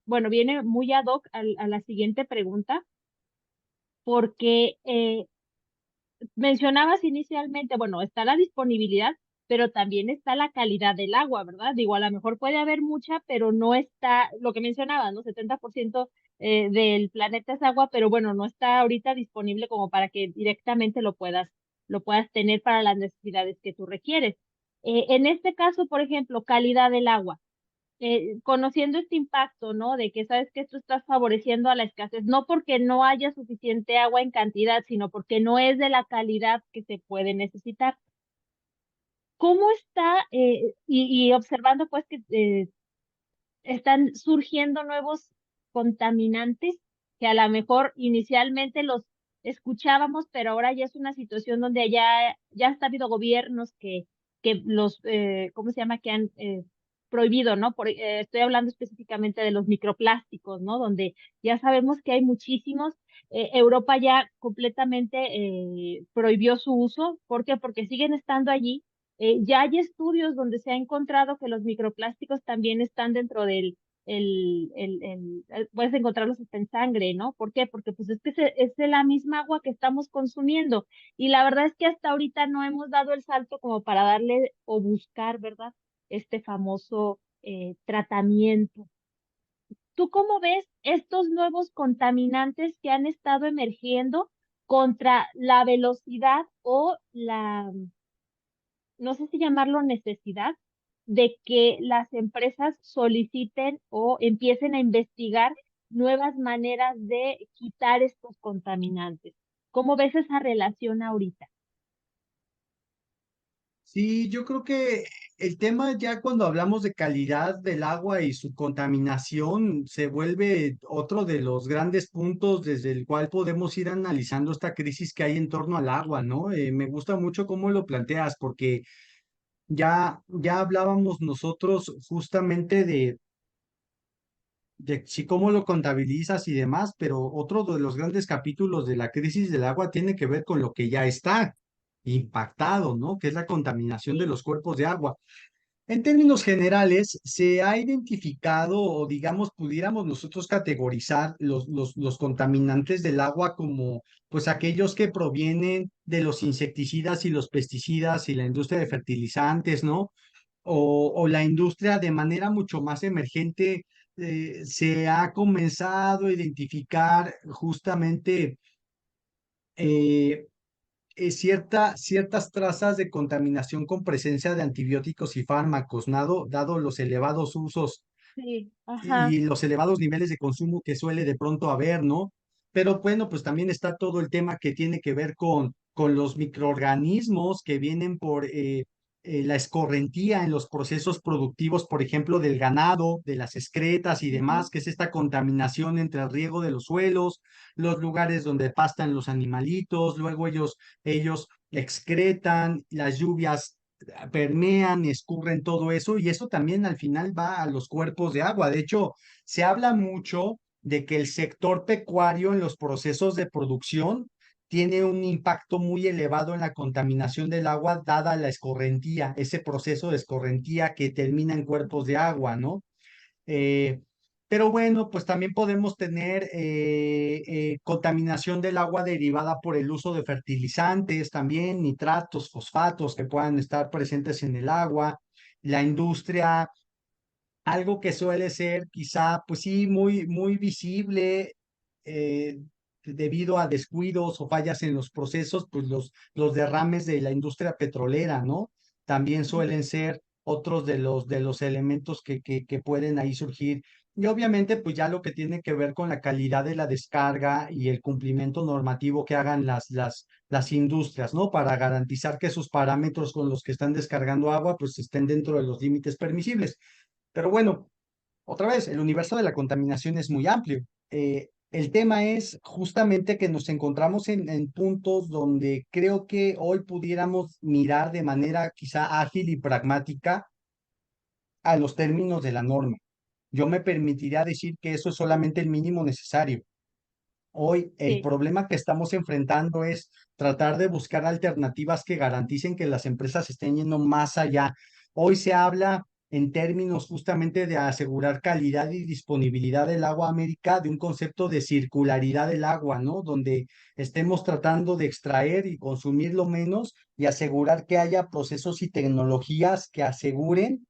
bueno, viene muy ad hoc a la siguiente pregunta, porque mencionabas inicialmente, bueno, está la disponibilidad, pero también está la calidad del agua, ¿verdad? Digo, a lo mejor puede haber mucha, pero no está, lo que mencionabas, ¿no? 70% del planeta es agua, pero bueno, no está ahorita disponible como para que directamente lo puedas tener para las necesidades que tú requieres. En este caso, por ejemplo, calidad del agua. Conociendo este impacto, ¿no? De que sabes que esto estás favoreciendo a la escasez, no porque no haya suficiente agua en cantidad, sino porque no es de la calidad que se puede necesitar. ¿Cómo está, y observando pues que están surgiendo nuevos contaminantes que a lo mejor inicialmente los escuchábamos, pero ahora ya es una situación donde ya ha habido gobiernos que los, ¿cómo se llama? Que han prohibido, ¿no? Estoy hablando específicamente de los microplásticos, ¿no? Donde ya sabemos que hay muchísimos. Europa ya completamente prohibió su uso. ¿Por qué? Porque siguen estando allí. Ya hay estudios donde se ha encontrado que los microplásticos también están dentro puedes encontrarlos hasta en sangre, ¿no? ¿Por qué? Porque pues es que es de la misma agua que estamos consumiendo. Y la verdad es que hasta ahorita no hemos dado el salto como para darle o buscar, ¿verdad? Este famoso tratamiento. ¿Tú cómo ves estos nuevos contaminantes que han estado emergiendo contra la velocidad o no sé si llamarlo necesidad, de que las empresas soliciten o empiecen a investigar nuevas maneras de quitar estos contaminantes? ¿Cómo ves esa relación ahorita? Sí, yo creo que el tema ya cuando hablamos de calidad del agua y su contaminación se vuelve otro de los grandes puntos desde el cual podemos ir analizando esta crisis que hay en torno al agua, ¿no? Me gusta mucho cómo lo planteas porque ya hablábamos nosotros justamente de sí cómo lo contabilizas y demás, pero otro de los grandes capítulos de la crisis del agua tiene que ver con lo que ya está impactado, ¿no? Que es la contaminación de Sí. los cuerpos de agua. En términos generales, se ha identificado, o digamos, pudiéramos nosotros categorizar los contaminantes del agua como, pues, aquellos que provienen de los insecticidas y los pesticidas y la industria de fertilizantes, ¿no? O la industria de manera mucho más emergente, se ha comenzado a identificar justamente ciertas trazas de contaminación con presencia de antibióticos y fármacos, dado los elevados usos Sí, ajá, y los elevados niveles de consumo que suele de pronto haber, ¿no? Pero bueno, pues también está todo el tema que tiene que ver con los microorganismos que vienen por la escorrentía en los procesos productivos, por ejemplo, del ganado, de las excretas y demás, ujú, que es esta contaminación entre el riego de los suelos, los lugares donde pastan los animalitos, luego ellos excretan, las lluvias permean, escurren todo eso y eso también al final va a los cuerpos de agua. De hecho, se habla mucho de que el sector pecuario en los procesos de producción tiene un impacto muy elevado en la contaminación del agua dada la escorrentía, ese proceso de escorrentía que termina en cuerpos de agua, ¿no? Eh, pero bueno, pues también podemos tener contaminación del agua derivada por el uso de fertilizantes, también nitratos, fosfatos que puedan estar presentes en el agua. La industria, algo que suele ser quizá, pues sí, muy visible eh, debido a descuidos o fallas en los procesos, pues los derrames de la industria petrolera, ¿no? También ujú, suelen ser otros de los elementos que pueden ahí surgir. Y obviamente, pues ya lo que tiene que ver con la calidad de la descarga y el cumplimiento normativo que hagan las industrias, ¿no? Para garantizar que sus parámetros con los que están descargando agua, pues estén dentro de los límites permisibles. Pero bueno, otra vez, el universo de la contaminación es muy amplio. El tema es justamente que nos encontramos en puntos donde creo que hoy pudiéramos mirar de manera quizá ágil y pragmática a los términos de la norma. Yo me permitiría decir que eso es solamente el mínimo necesario. Hoy el sí, problema que estamos enfrentando es tratar de buscar alternativas que garanticen que las empresas estén yendo más allá. Hoy se habla en términos justamente de asegurar calidad y disponibilidad del agua América, de un concepto de circularidad del agua, ¿no? Donde estemos tratando de extraer y consumir lo menos y asegurar que haya procesos y tecnologías que aseguren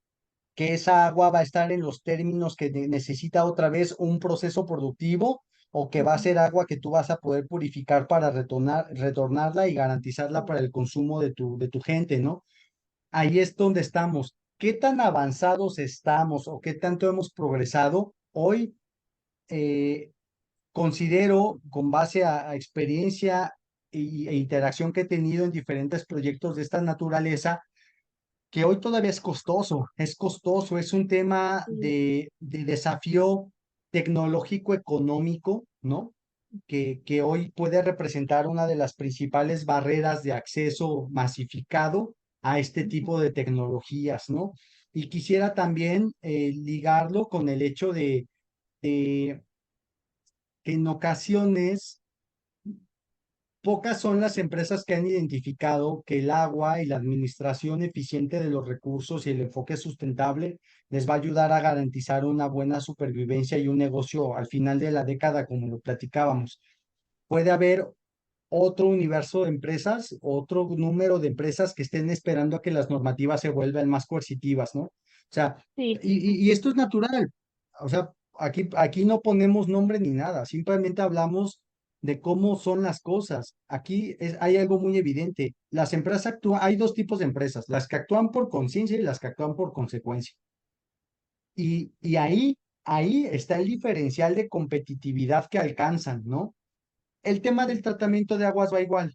que esa agua va a estar en los términos que necesita otra vez un proceso productivo o que va a ujú, ser agua que tú vas a poder purificar para retornarla y garantizarla para el consumo de tu gente, ¿no? Ahí es donde estamos. ¿Qué tan avanzados estamos o qué tanto hemos progresado? Hoy eh, considero, con base a experiencia e interacción que he tenido en diferentes proyectos de esta naturaleza, que hoy todavía es costoso, es un tema sí, de desafío tecnológico económico, ¿no? Que hoy puede representar una de las principales barreras de acceso masificado a este ujú, tipo de tecnologías, ¿no? Y quisiera también ligarlo con el hecho de que en ocasiones pocas son las empresas que han identificado que el agua y la administración eficiente de los recursos y el enfoque sustentable les va a ayudar a garantizar una buena supervivencia y un negocio al final de la década, como lo platicábamos. Puede haber otro universo de empresas, otro número de empresas que estén esperando a que las normativas se vuelvan más coercitivas, ¿no? O sea, sí, y esto es natural. O sea, aquí no ponemos nombre ni nada, simplemente hablamos de cómo son las cosas. Hay algo muy evidente. Las empresas actúan, hay dos tipos de empresas, las que actúan por conciencia y las que actúan por consecuencia. Y ahí está el diferencial de competitividad que alcanzan, ¿no? El tema del tratamiento de aguas va igual.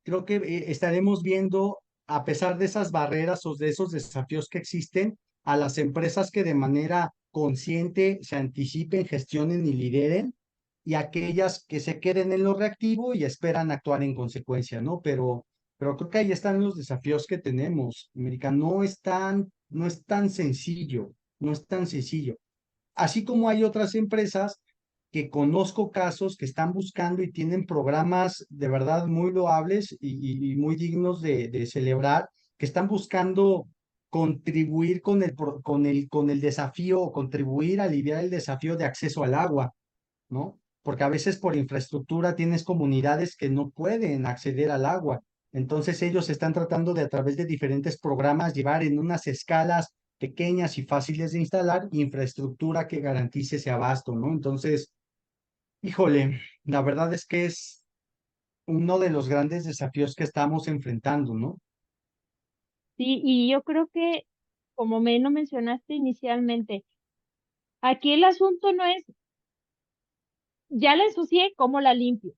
Creo que estaremos viendo, a pesar de esas barreras o de esos desafíos que existen, a las empresas que de manera consciente se anticipen, gestionen y lideren, y aquellas que se queden en lo reactivo y esperan actuar en consecuencia, ¿no? Pero creo que ahí están los desafíos que tenemos, América. No es tan sencillo, no es tan sencillo. Así como hay otras empresas que conozco casos que están buscando y tienen programas de verdad muy loables y muy dignos de celebrar, que están buscando contribuir con el desafío o contribuir a aliviar el desafío de acceso al agua, ¿no? Porque a veces por infraestructura tienes comunidades que no pueden acceder al agua. Entonces ellos están tratando de a través de diferentes programas llevar en unas escalas pequeñas y fáciles de instalar infraestructura que garantice ese abasto, ¿no? Entonces, híjole, la verdad es que uno de los grandes desafíos que estamos enfrentando, ¿no? Sí, y yo creo que, como me lo mencionaste inicialmente, aquí el asunto no es, ya la ensucié, ¿cómo la limpio?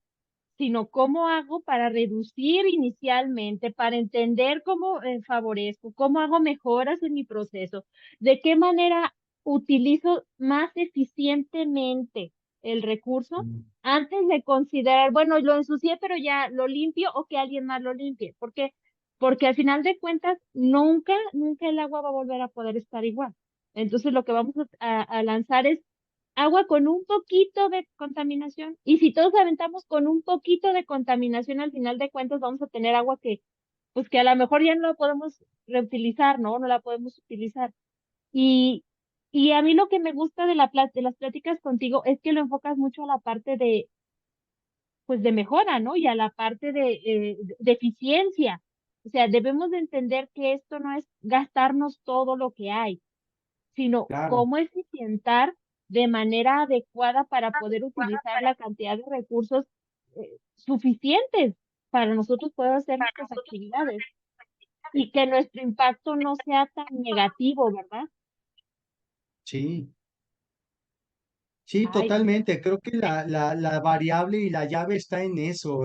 Sino cómo hago para reducir inicialmente, para entender cómo favorezco, cómo hago mejoras en mi proceso, de qué manera utilizo más eficientemente el recurso Mm. antes de considerar, bueno, lo ensucié, pero ya lo limpio o que alguien más lo limpie. ¿Por qué? Porque al final de cuentas, nunca el agua va a volver a poder estar igual. Entonces, lo que vamos a lanzar es agua con un poquito de contaminación. Y si todos aventamos con un poquito de contaminación, al final de cuentas vamos a tener agua que, pues que a lo mejor ya no la podemos reutilizar, ¿no? No la podemos utilizar. Y, y a mí lo que me gusta de de las pláticas contigo es que lo enfocas mucho a la parte de, pues de mejora, ¿no? Y a la parte de eficiencia. O sea, debemos de entender que esto no es gastarnos todo lo que hay, sino Claro, cómo eficientar de manera adecuada para poder utilizar la cantidad de recursos suficientes para nosotros poder hacer nuestras actividades y que nuestro impacto no sea tan negativo, ¿verdad? sí. Sí, Ay, totalmente. Creo que la variable y la llave está en eso.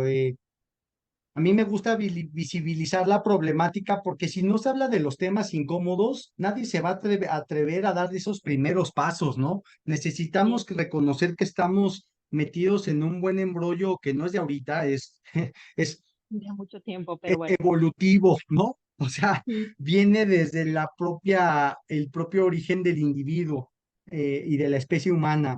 A mí me gusta visibilizar la problemática porque si no se habla de los temas incómodos, nadie se va a atrever a dar esos primeros pasos, ¿no? sí, Necesitamos reconocer que estamos metidos en un buen embrollo que no es de ahorita, es de mucho tiempo, pero bueno. evolutivo, ¿no? O sea, Sí, viene desde el propio origen del individuo y de la especie humana.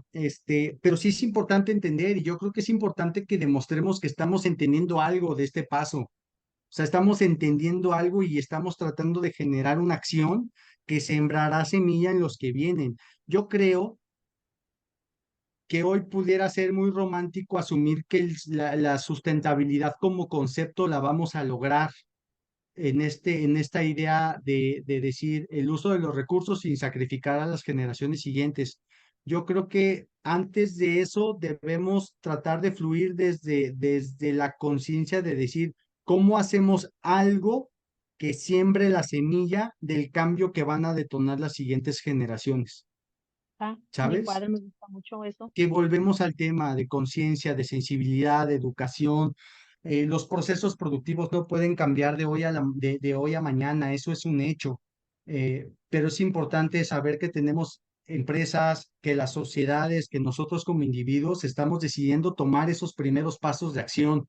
Pero sí es importante entender, y yo creo que es importante que demostremos que estamos entendiendo algo de este paso. O sea, estamos entendiendo algo y estamos tratando de generar una acción que sembrará semilla en los que vienen. Yo creo que hoy pudiera ser muy romántico asumir que la sustentabilidad como concepto la vamos a lograr en esta idea de decir el uso de los recursos sin sacrificar a las generaciones siguientes. Yo creo que antes de eso debemos tratar de fluir desde la conciencia de decir cómo hacemos algo que siembre la semilla del cambio que van a detonar las siguientes generaciones, está muy ¿sabes? padre, me gusta mucho eso. Que volvemos al tema de conciencia, de sensibilidad, de educación. Los procesos productivos no pueden cambiar de hoy a mañana, eso es un hecho. Pero es importante saber que tenemos empresas, que las sociedades, que nosotros como individuos estamos decidiendo tomar esos primeros pasos de acción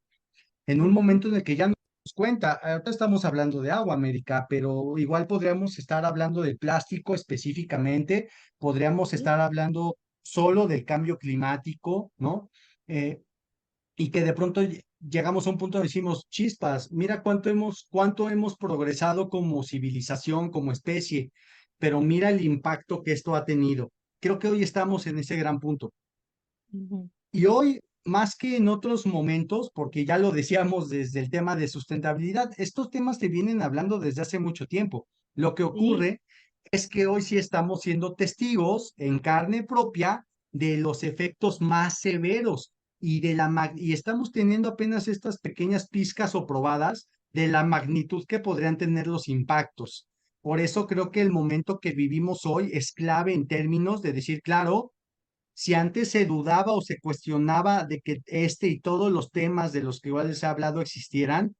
en un Ujú, momento en el que ya no nos damos cuenta. Ahora estamos hablando de agua, América, pero igual podríamos estar hablando de plástico específicamente, podríamos sí, estar hablando solo del cambio climático, ¿no? Eh, y que de pronto llegamos a un punto donde decimos, chispas, mira cuánto hemos progresado como civilización, como especie, pero mira el impacto que esto ha tenido. Creo que hoy estamos en ese gran punto. ujú, Y hoy, más que en otros momentos, porque ya lo decíamos desde el tema de sustentabilidad, estos temas te vienen hablando desde hace mucho tiempo. Lo que sí, ocurre es que hoy sí estamos siendo testigos en carne propia de los efectos más severos y estamos teniendo apenas estas pequeñas pizcas o probadas de la magnitud que podrían tener los impactos. Por eso creo que el momento que vivimos hoy es clave en términos de decir, claro, si antes se dudaba o se cuestionaba de que este y todos los temas de los que igual les he hablado existieran,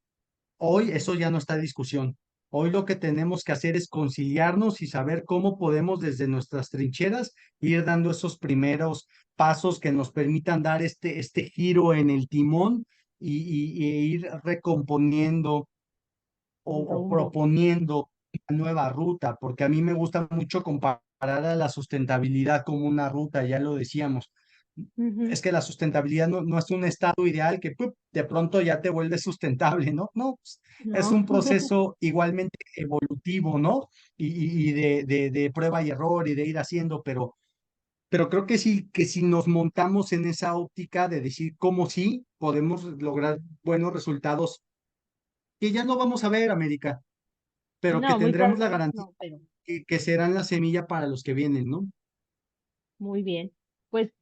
hoy eso ya no está en discusión. Hoy lo que tenemos que hacer es conciliarnos y saber cómo podemos desde nuestras trincheras ir dando esos primeros pasos que nos permitan dar este giro en el timón e ir recomponiendo el o rumbo. proponiendo una nueva ruta, porque a mí me gusta mucho comparar a la sustentabilidad como una ruta, ya lo decíamos. Ujú, Es que la sustentabilidad no es un estado ideal que ¡pup! De pronto ya te vuelve sustentable, ¿no? No, pues, es no, un proceso igualmente evolutivo, ¿no? Y de prueba y error y de ir haciendo, pero creo que si nos montamos en esa óptica de decir cómo sí podemos lograr buenos resultados, que ya no vamos a ver, América, pero que no, muy tendremos la probablemente garantía no, pero que serán la semilla para los que vienen, ¿no? muy bien. Pues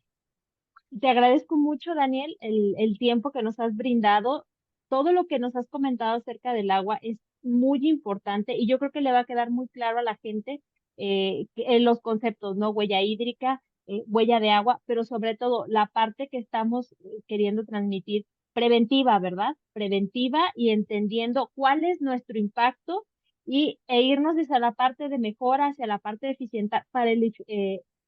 te agradezco mucho, Daniel, el tiempo que nos has brindado. todo lo que nos has comentado acerca del agua es muy importante y yo creo que le va a quedar muy claro a la gente los conceptos, ¿no? Huella hídrica, huella de agua, pero sobre todo la parte que estamos queriendo transmitir preventiva, ¿verdad? Preventiva y entendiendo cuál es nuestro impacto e irnos hacia la parte de mejora, hacia la parte de eficientar para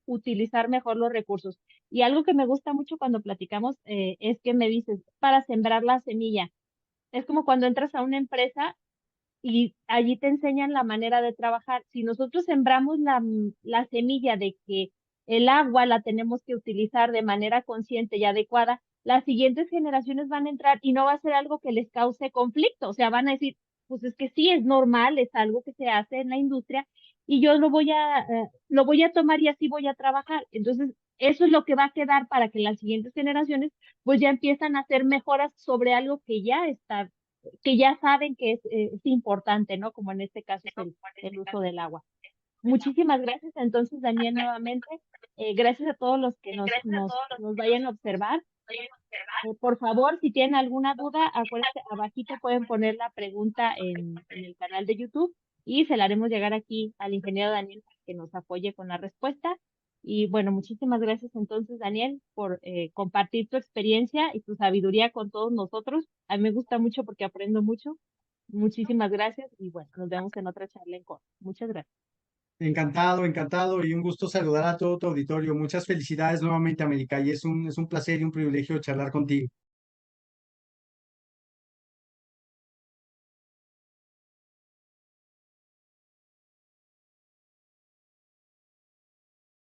utilizar mejor los recursos. Y algo que me gusta mucho cuando platicamos es que me dices, para sembrar la semilla. Es como cuando entras a una empresa y allí te enseñan la manera de trabajar. Si nosotros sembramos la semilla de que el agua la tenemos que utilizar de manera consciente y adecuada, las siguientes generaciones van a entrar y no va a ser algo que les cause conflicto. O sea, van a decir, pues es que sí, es normal, es algo que se hace en la industria y yo lo voy a tomar y así voy a trabajar. Entonces, eso es lo que va a quedar para que las siguientes generaciones pues ya empiezan a hacer mejoras sobre algo que ya saben que es importante, ¿no? Como en este caso es el uso del agua. Muchísimas gracias entonces, Daniel, nuevamente. Gracias a todos los que nos vayan a observar. Por favor, si tienen alguna duda, acuérdense, abajito pueden poner la pregunta en el canal de YouTube y se la haremos llegar aquí al ingeniero Daniel para que nos apoye con la respuesta. Y bueno, muchísimas gracias entonces, Daniel, por compartir tu experiencia y tu sabiduría con todos nosotros. A mí me gusta mucho porque aprendo mucho. Muchísimas gracias y bueno, nos vemos en otra charla en corto. Muchas gracias. Encantado, encantado y un gusto saludar a todo tu auditorio. Muchas felicidades nuevamente, América, y es un placer y un privilegio charlar contigo.